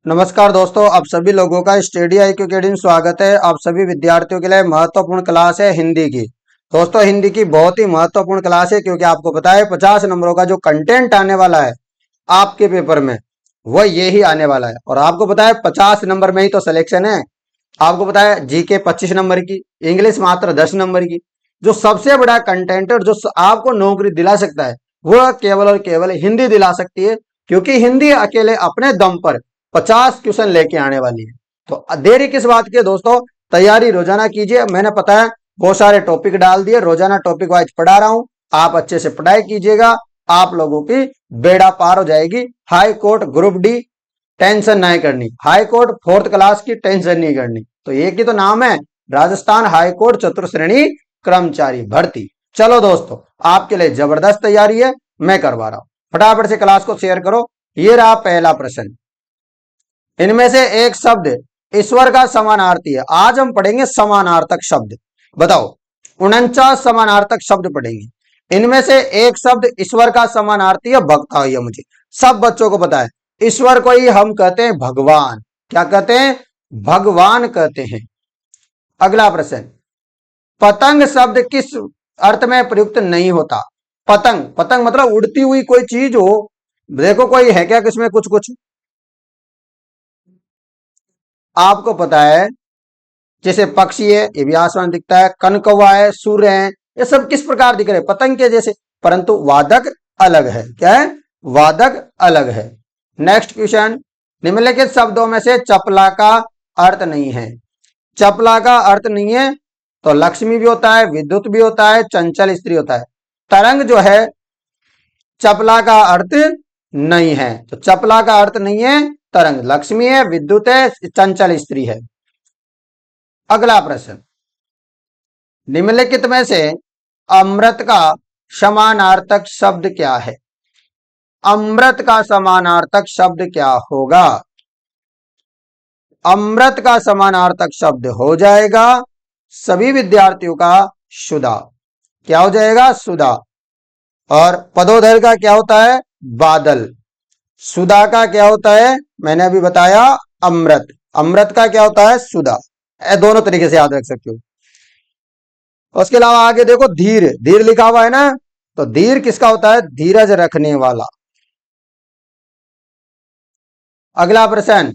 नमस्कार दोस्तों, आप सभी लोगों का स्टडी IQ अकेडमी में स्वागत है। आप सभी विद्यार्थियों के लिए महत्वपूर्ण क्लास है हिंदी की। दोस्तों, हिंदी की बहुत ही महत्वपूर्ण क्लास है क्योंकि आपको पता है 50 नंबरों का जो कंटेंट आने वाला है आपके पेपर में वो ये ही आने वाला है। और आपको पता है 50 नंबर में ही तो सिलेक्शन है। आपको पता है जीके 25 नंबर की, इंग्लिश मात्र 10 नंबर की। जो सबसे बड़ा कंटेंट और जो आपको नौकरी दिला सकता है वो केवल और केवल हिंदी दिला सकती है, क्योंकि हिंदी अकेले अपने दम पर 50 क्वेश्चन लेके आने वाली है। तो देरी किस बात की है दोस्तों, तैयारी रोजाना कीजिए। मैंने पता है बहुत सारे टॉपिक डाल दिए, रोजाना टॉपिक वाइज पढ़ा रहा हूं। आप अच्छे से पढ़ाई कीजिएगा, आप लोगों की बेड़ा पार हो जाएगी। High court group D tension नहीं करनी, हाई कोर्ट 4th क्लास की टेंशन नहीं करनी। तो एक ही तो नाम है, राजस्थान हाई कोर्ट चतुर्श्रेणी कर्मचारी भर्ती। चलो दोस्तों, आपके लिए जबरदस्त तैयारी है, मैं करवा रहा हूं। फटाफट से क्लास को शेयर करो। ये रहा पहला प्रश्न। इनमें से एक शब्द ईश्वर का समानार्थी है। आज हम पढ़ेंगे समानार्थक शब्द। बताओ, 49 समानार्थक शब्द पढ़ेंगे। इनमें से एक शब्द ईश्वर का समानार्थी है, बताओ। ये मुझे सब बच्चों को पता है। ईश्वर को ही हम कहते हैं भगवान। क्या कहते हैं? भगवान कहते हैं। अगला प्रश्न, पतंग शब्द किस अर्थ में प्रयुक्त नहीं होता? पतंग, पतंग मतलब उड़ती हुई कोई चीज हो। देखो, कोई है क्या किसमें कुछ कुछ? आपको पता है, जैसे पक्षी है, ये भी आसमान दिखता है, कनकौवा है, सूर्य है, ये सब किस प्रकार दिख रहे हैं? पतंग के जैसे, परंतु वादक अलग है। क्या है? वादक अलग है। नेक्स्ट क्वेश्चन, निम्नलिखित शब्दों में से चपला का अर्थ नहीं है। चपला का अर्थ नहीं है तो लक्ष्मी भी होता है, विद्युत भी होता है, चंचल स्त्री होता है। तरंग जो है चपला का अर्थ नहीं है, तो चपला का अर्थ नहीं है तरंग। लक्ष्मी है, विद्युत है, चंचल स्त्री है। अगला प्रश्न, निम्नलिखित में से अमृत का समानार्थक शब्द क्या है? अमृत का समानार्थक शब्द क्या होगा? अमृत का समानार्थक शब्द हो जाएगा सभी विद्यार्थियों का सुधा। क्या हो जाएगा? सुधा। और पदोदर का क्या होता है? बादल। सुधा का क्या होता है? मैंने अभी बताया, अमृत। अमृत का क्या होता है? सुधा। दोनों तरीके से याद रख सकते हो। उसके अलावा आगे देखो, धीर, धीर लिखा हुआ है ना, तो धीर किसका होता है? धीरज रखने वाला। अगला प्रश्न,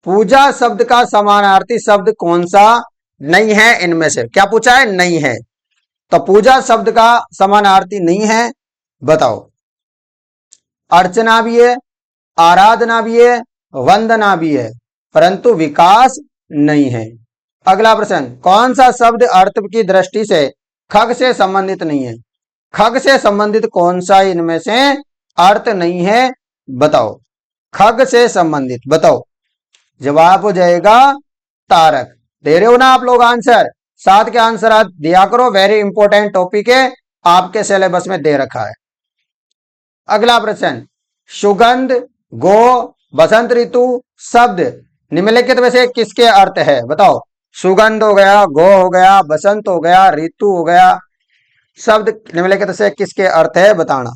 पूजा शब्द का समानार्थी शब्द कौन सा नहीं है? इनमें से क्या पूछा है? नहीं है। तो पूजा शब्द का समानार्थी नहीं है, बताओ। अर्चना भी है, आराधना भी है, वंदना भी है, परंतु विकास नहीं है। अगला प्रश्न, कौन सा शब्द अर्थ की दृष्टि से खग से संबंधित नहीं है? खग से संबंधित कौन सा इनमें से अर्थ नहीं है, बताओ। खग से संबंधित बताओ। जवाब हो जाएगा तारक। दे रहे हो ना आप लोग आंसर? साथ के आंसर आप दिया करो, वेरी इंपॉर्टेंट टॉपिक है, आपके सिलेबस में दे रखा है। अगला प्रश्न, सुगंध, गो, बसंत ऋतु शब्द निम्नलिखित में से किसके अर्थ है? बताओ। सुगंध हो गया, गो हो गया, बसंत हो गया, ऋतु हो गया, शब्द निम्नलिखित से किसके अर्थ है, बताना।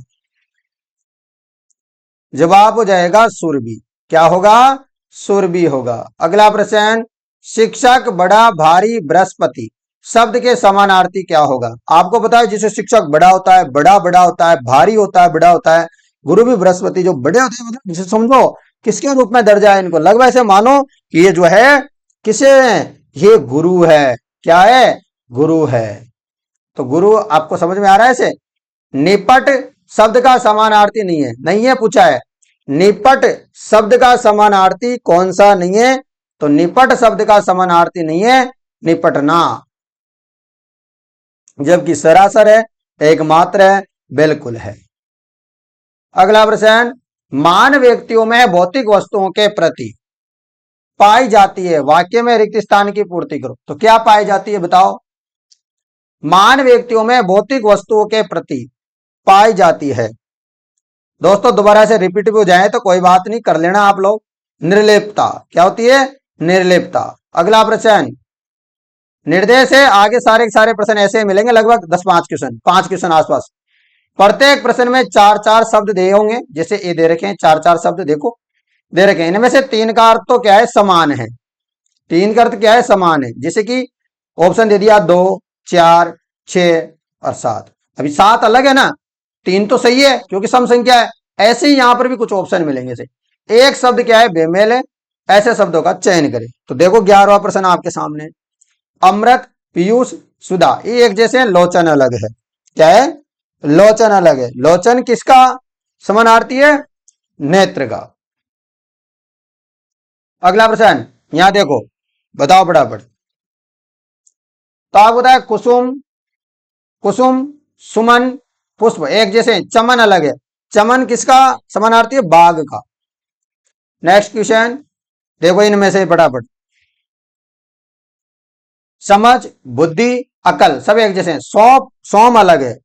जवाब हो जाएगा सुरभि। क्या होगा? सुरभि होगा। अगला प्रश्न, शिक्षक बड़ा भारी बृहस्पति शब्द के समानार्थी क्या होगा? आपको पता है, जिसे शिक्षक बड़ा होता है, बड़ा बड़ा होता है, भारी होता है, बड़ा होता है। गुरु भी बृहस्पति जो बड़े होते हैं, मतलब जिसे समझो किसके रूप में दर्जा है इनको, लगभग ऐसे मानो कि ये जो है किसे, ये गुरु है। क्या है? गुरु है। तो गुरु आपको समझ में आ रहा है ऐसे। निपट शब्द का समानार्थी नहीं है, नहीं है पूछा है। निपट शब्द का समानार्थी कौन सा नहीं है? तो निपट शब्द का समानार्थी नहीं है निपटना, जबकि सरासर है, एकमात्र है, बिल्कुल है। अगला प्रश्न, मान व्यक्तियों में भौतिक वस्तुओं के प्रति पाई जाती है, वाक्य में रिक्त स्थान की पूर्ति करो। तो क्या पाई जाती है, बताओ। मान व्यक्तियों में भौतिक वस्तुओं के प्रति पाई जाती है। दोस्तों, दोबारा से रिपीट भी हो जाए तो कोई बात नहीं, कर लेना आप लोग। निर्लिप्तता। क्या होती है? निर्लिप्तता। अगला प्रश्न, निर्देश है, आगे सारे के सारे प्रश्न ऐसे मिलेंगे, लगभग 10 5 क्वेश्चन आसपास। प्रत्येक प्रश्न में 4 4 शब्द दे होंगे, जैसे ये दे रखे हैं 4 4 शब्द। देखो, दे रखे हैं। इनमें से तीन का अर्थ तो क्या है, समान है। तीन का अर्थ क्या है, समान है। जैसे कि ऑप्शन दे दिया 2, 4, 6 और 7। अभी 7 अलग है ना, तीन तो सही है क्योंकि सम संख्या है। ऐसे ही यहां पर भी कुछ ऑप्शन मिलेंगे से। एक शब्द क्या है, बेमेल है। ऐसे शब्दों का चयन करें। तो देखो 11वां प्रश्न आपके सामने। अमृत, पीयूष, सुधा, ये एक जैसे हैं, लोचन अलग है। क्या है, लोचन अलग है। लोचन किसका समानार्थी है, नेत्र का। अगला प्रश्न यहां देखो, बताओ फटाफट। तो आप बताए कुसुम, कुसुम, सुमन, पुष्प एक जैसे हैं, चमन अलग है। चमन किसका समानार्थी है, बाघ का। नेक्स्ट क्वेश्चन देखो इनमें से फटाफट। समझ, बुद्धि, अकल सब एक जैसे हैं। सौंप, सोम अलग है।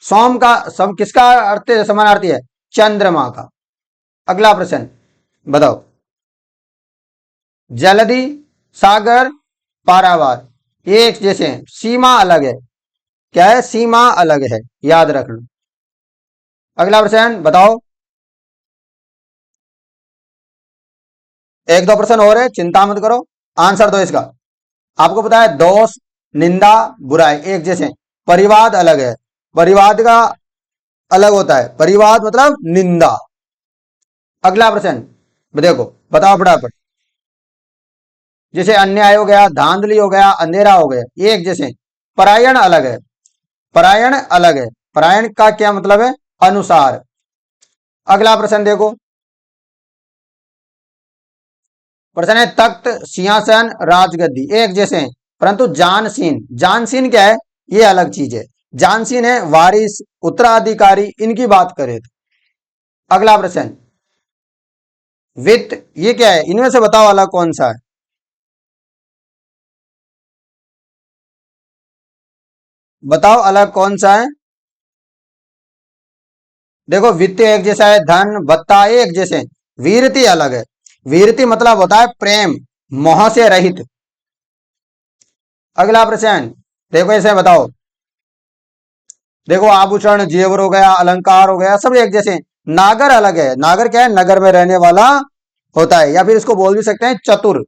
सोम का सब किसका अर्थ समानार्थी है, चंद्रमा का। अगला प्रश्न बताओ। जलधि, सागर, पारावार ये एक जैसे हैं, सीमा अलग है। क्या है, सीमा अलग है, याद रखना। अगला प्रश्न बताओ। एक दो प्रश्न और है, चिंता मत करो, आंसर दो इसका। आपको पता है दोष, निंदा, बुराई एक जैसे हैं। परिवाद अलग है। परिवाद का अलग होता है, परिवाद मतलब निंदा। अगला प्रश्न देखो, बताओ फटाफट। जैसे अन्याय हो गया, धांधली हो गया, अंधेरा हो गया, ये एक जैसे हैं। परायण अलग है। परायण अलग है। परायण का क्या मतलब है, अनुसार। अगला प्रश्न देखो। प्रश्न है तख्त, सिंहासन, राजगद्दी एक जैसे हैं, परंतु जानसीन, जानसीन क्या है, ये अलग चीज है। जानसीन है वारिस, उत्तराधिकारी, इनकी बात करें तो। अगला प्रश्न, वित्त ये क्या है, इनमें से बताओ अलग कौन सा है। बताओ अलग कौन सा है। देखो वित्त एक जैसा है, धन, भत्ता एक जैसे हैं। वीरति अलग है। वीरति मतलब होता है प्रेम, मोह से रहित। अगला प्रश्न देखो, ऐसे बताओ। देखो आभूषण, जेवर हो गया, अलंकार हो गया, सब एक जैसे हैं। नागर अलग है। नागर क्या है, नगर में रहने वाला होता है, या फिर इसको बोल भी सकते हैं चतुर।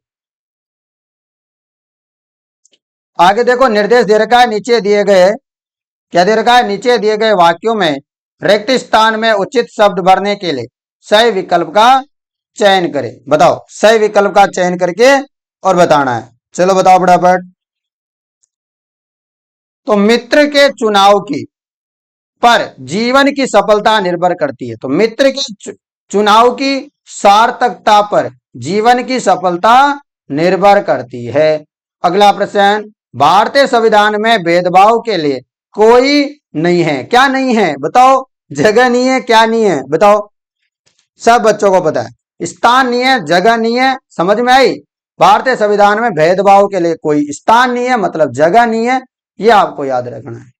आगे देखो निर्देश दे रखा है, नीचे दिए गए, क्या दे रखा है, नीचे दिए गए वाक्यों में रिक्त स्थान में उचित शब्द भरने के लिए सही विकल्प का चयन करें। बताओ सही विकल्प का चयन करके और बताना है। चलो बताओ फटाफट। तो मित्र के चुनाव की पर जीवन की सफलता निर्भर करती है। तो मित्र के चुनाव की सार्थकता पर जीवन की सफलता निर्भर करती है। अगला प्रश्न, भारतीय संविधान में भेदभाव के लिए कोई नहीं है। क्या नहीं है बताओ, जगह नहीं है, क्या नहीं है बताओ। सब बच्चों को पता है, स्थान नहीं है, जगह नहीं है, समझ में आई। भारतीय संविधान में भेदभाव के लिए कोई स्थान नहीं है मतलब जगह नहीं है, ये आपको याद रखना है।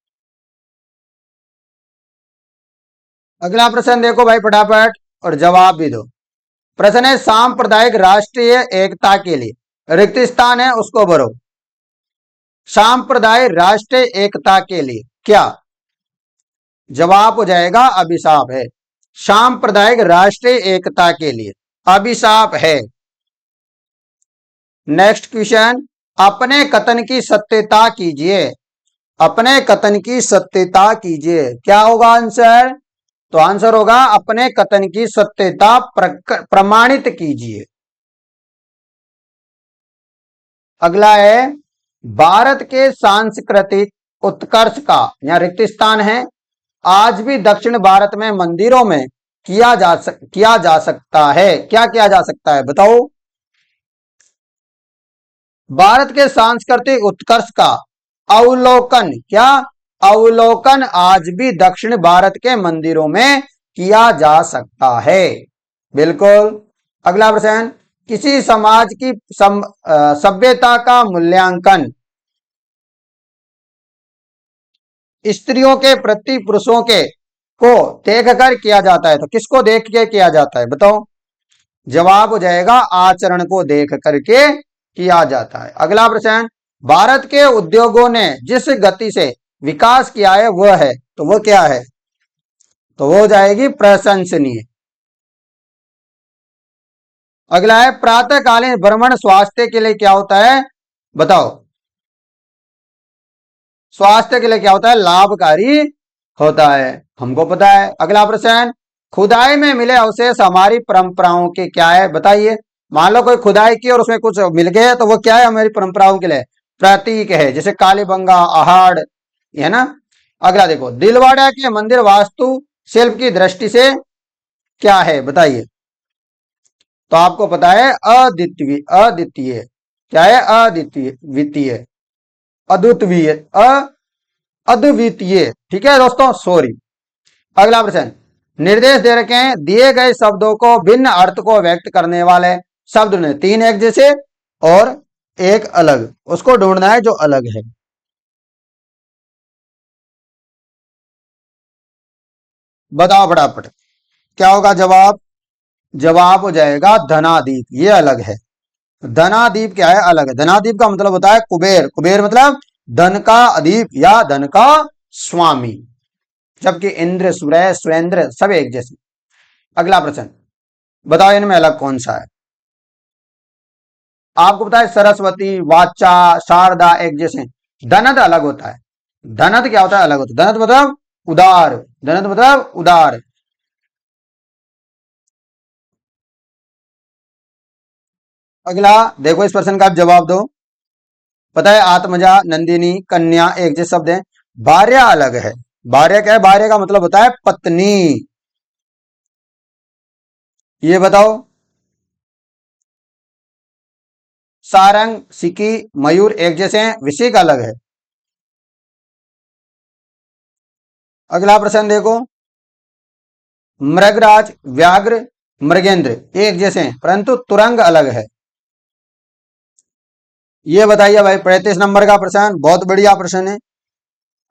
अगला प्रश्न देखो भाई फटाफट और जवाब भी दो। प्रश्न है सांप्रदायिक राष्ट्रीय एकता के लिए रिक्त स्थान है उसको भरो। सांप्रदायिक राष्ट्रीय एकता के लिए क्या, जवाब हो जाएगा अभिशाप है। सांप्रदायिक राष्ट्रीय एकता के लिए अभिशाप है। नेक्स्ट क्वेश्चन, अपने कथन की सत्यता कीजिए। अपने कथन की सत्यता कीजिए, क्या होगा आंसर, तो आंसर होगा अपने कथन की सत्यता प्रमाणित कीजिए। अगला है भारत के सांस्कृतिक उत्कर्ष का, यहाँ रिक्त स्थान है, आज भी दक्षिण भारत में मंदिरों में किया जा सकता है। क्या किया जा सकता है बताओ। भारत के सांस्कृतिक उत्कर्ष का अवलोकन, क्या, अवलोकन आज भी दक्षिण भारत के मंदिरों में किया जा सकता है। बिल्कुल। अगला प्रश्न, किसी समाज की सभ्यता का मूल्यांकन स्त्रियों के प्रति पुरुषों के को देखकर किया जाता है। तो किसको देख के किया जाता है बताओ, जवाब हो जाएगा आचरण को देख करके किया जाता है। अगला प्रश्न, भारत के उद्योगों ने जिस गति से विकास किया है वह है, तो वह क्या है, तो वो हो जाएगी प्रशंसनीय। अगला है प्रातःकालीन भ्रमण स्वास्थ्य के लिए क्या होता है, बताओ। स्वास्थ्य के लिए क्या होता है, लाभकारी होता है, हमको पता है। अगला प्रश्न, खुदाई में मिले अवशेष हमारी परंपराओं के क्या है, बताइए। मान लो कोई खुदाई की और उसमें कुछ मिल गया तो वो क्या है, हमारी परंपराओं के लिए प्रतीक है, जैसे कालीबंगा, आहाड़, है ना। अगला देखो, दिलवाड़ा के मंदिर वास्तु शिल्प की दृष्टि से क्या है, बताइए। तो आपको पता है अद्वितीय, अद्वितीय क्या है, अद्वितीय, वित्तीय, अद्वितीय, अद्वितीय, ठीक है दोस्तों, सॉरी। अगला प्रश्न, निर्देश दे रखे हैं, दिए गए शब्दों को भिन्न अर्थ को व्यक्त करने वाले शब्द ने, तीन एक जैसे और एक अलग, उसको ढूंढना है जो अलग है। बताओ फटाफट, क्या होगा जवाब। जवाब हो जाएगा धनादीप, ये अलग है। धनादीप क्या है, अलग है। धनादीप का मतलब होता है कुबेर, कुबेर मतलब धन का अदीप या धन का स्वामी, जबकि इंद्र, सूर्य, सुरेंद्र सब एक जैसे। अगला प्रश्न, बताओ इनमें अलग कौन सा है। आपको पता है सरस्वती, वाचा, शारदा एक जैसे। धनत अलग होता है। धनत क्या होता है, अलग होता है। धनत मतलब उदार, धनत मतलब उदार। अगला देखो, इस प्रश्न का आप जवाब दो। पता है आत्मजा, नंदिनी, कन्या एक जैसे शब्द है। भार्या अलग है। भार्या क्या है, भार्या का मतलब होता है पत्नी, ये बताओ। सारंग, सिकी, मयूर एक जैसे हैं, विषय का अलग है। अगला प्रश्न देखो, मृगराज, व्याघ्र, मृगेंद्र एक जैसे हैं परंतु तुरंग अलग है, ये बताइए भाई। 35 नंबर का प्रश्न, बहुत बढ़िया प्रश्न है।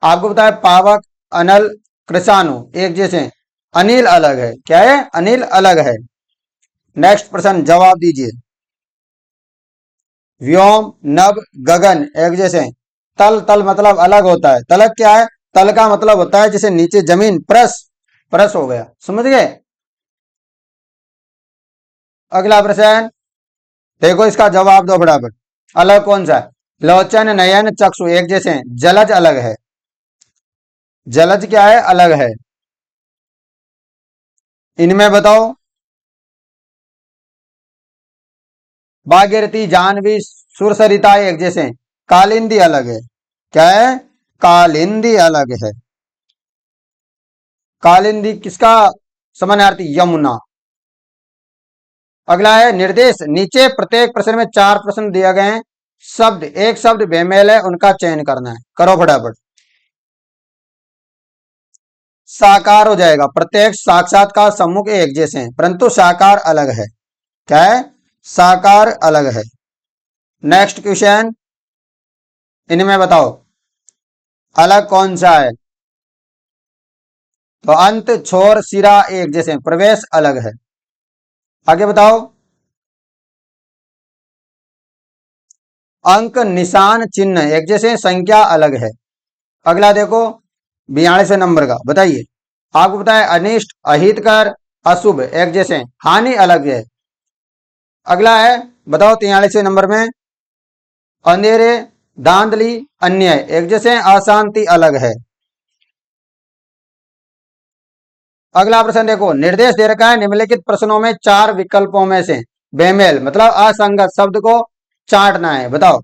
आपको पता है पावक, अनल, कृषाणु एक जैसे हैं, अनिल अलग है, क्या है, अनिल अलग है। नेक्स्ट प्रश्न जवाब दीजिए। व्योम, नभ, गगन एक जैसे हैं। तल, तल मतलब अलग होता है। तलक क्या है, तल का मतलब होता है जैसे नीचे जमीन, प्रस, प्रस हो गया, समझ गए। अगला प्रश्न देखो, इसका जवाब दो फटाफट। अलग कौन सा है, लोचन, नयन, चक्षु एक जैसे हैं, जलज अलग है। जलज क्या है, अलग है। इनमें बताओ। भागीरथी, जाह्नवी, सुरसरिता एक जैसे हैं, कालिंदी अलग है, क्या है, कालिंदी अलग है। कालिंदी किसका समानार्थी, यमुना। अगला है निर्देश, नीचे प्रत्येक प्रश्न में चार प्रश्न दिए गए हैं, शब्द एक शब्द बेमेल है उनका चयन करना है, करो फटाफट। साकार हो जाएगा, प्रत्येक साक्षात का सम्मुख एक जैसे हैं परंतु साकार अलग है, क्या है, साकार अलग है। नेक्स्ट क्वेश्चन, इनमें बताओ अलग कौन सा है। तो अंत, छोर, सिरा एक जैसे हैं, प्रवेश अलग है। आगे बताओ। अंक, निशान, चिन्ह एक जैसे हैं, संख्या अलग है। अगला देखो, 42 नंबर का, बताइए। आपको पता है अनिष्ट, अहितकर, अशुभ एक जैसे हैं, हानि अलग है। अगला है, बताओ 43 नंबर में, अंधेरे, धांधली, अन्याय एक जैसे हैं, अशांति अलग है। अगला प्रश्न देखो, निर्देश दे रखा है, निम्नलिखित प्रश्नों में चार विकल्पों में से बेमेल मतलब असंगत शब्द को छांटना है, बताओ।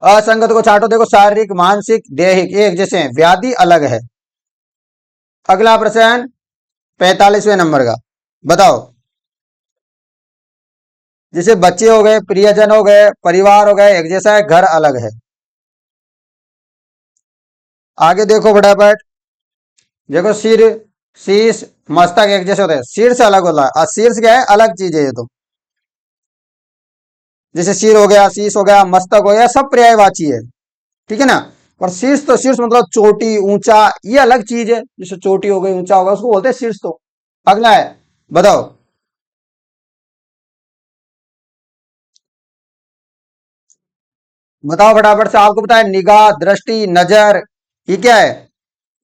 असंगत को छांटो, देखो शारीरिक, मानसिक, दैहिक एक जैसे हैं, व्याधि अलग है। अगला प्रश्न 45वें नंबर का, बताओ। जैसे बच्चे हो गए, प्रियजन हो गए, परिवार हो गए एक जैसा है, घर अलग है। आगे देखो फटाफट, देखो सिर, शीश, मस्तक एक जैसे होते हैं, शीर्ष अलग होता है, और शीर्ष क्या है, अलग चीज है ये तो। जैसे सिर हो गया, शीश हो गया, मस्तक हो गया, सब पर्यायवाची है, ठीक है ना। और शीर्ष, तो शीर्ष मतलब चोटी, ऊंचा, ये अलग चीज है, जैसे चोटी हो गई, ऊंचा होगा, उसको बोलते हैं शीर्ष तो। अगला है, बताओ। बताओ फटाफट से, आपको पता है निगाह, दृष्टि, नजर, ये क्या है,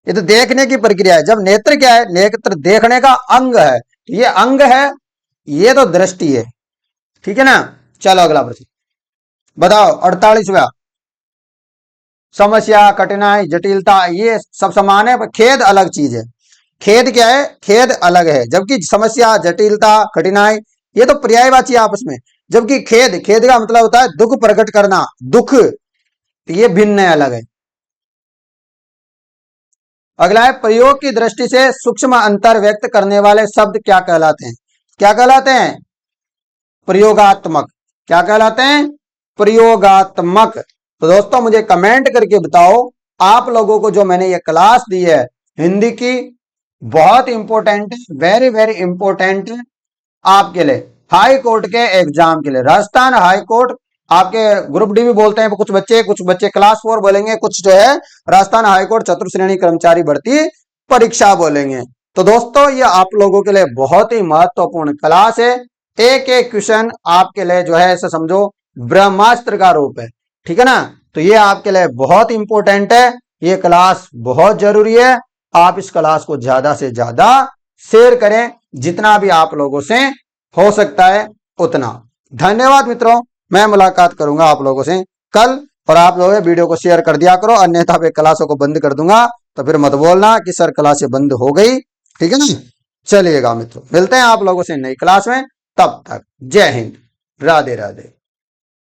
ये तो देखने की प्रक्रिया है। जब नेत्र क्या है, नेत्र देखने का अंग है, ये अंग है, ये तो दृष्टि है। ठीक है ना। चलो अगला प्रश्न बताओ। 48वां, समस्या, कठिनाई, जटिलता ये सब समान है, पर खेद अलग चीज है। खेद क्या है? खेद अलग है, जबकि समस्या, जटिलता, कठिनाई ये तो पर्यायवाची आपस में। जबकि खेद, खेद का मतलब होता है दुख प्रकट करना, दुख, तो ये भिन्न है, अलग है। अगला है, प्रयोग की दृष्टि से सूक्ष्म अंतर व्यक्त करने वाले शब्द क्या कहलाते हैं? क्या कहलाते हैं? प्रयोगात्मक। क्या कहलाते हैं? प्रयोगात्मक। तो दोस्तों मुझे कमेंट करके बताओ, आप लोगों को जो मैंने ये क्लास दी है हिंदी की, बहुत इंपॉर्टेंट है, वेरी वेरी इंपॉर्टेंट है आपके लिए, हाई कोर्ट के एग्जाम के लिए। राजस्थान हाई कोर्ट, आपके ग्रुप डी भी बोलते हैं कुछ बच्चे क्लास 4 बोलेंगे, कुछ जो है राजस्थान हाई कोर्ट चतुर्थ श्रेणी कर्मचारी भर्ती परीक्षा बोलेंगे। तो दोस्तों ये आप लोगों के लिए बहुत ही महत्वपूर्ण क्लास है। एक एक क्वेश्चन आपके लिए जो है ऐसे समझो ब्रह्मास्त्र का रूप है। ठीक है ना। तो ये आपके लिए बहुत इंपॉर्टेंट है, ये क्लास बहुत जरूरी है। आप इस क्लास को ज्यादा से ज्यादा शेयर करें, जितना भी आप लोगों से हो सकता है उतना। धन्यवाद मित्रों, मैं मुलाकात करूंगा आप लोगों से कल, और आप लोग वीडियो को शेयर कर दिया करो, अन्यथा मैं क्लासों को बंद कर दूंगा, तो फिर मत बोलना कि सर क्लासें बंद हो गई। ठीक है ना। चलिएगा मित्रों, मिलते हैं आप लोगों से नई क्लास में, तब तक जय हिंद, राधे राधे।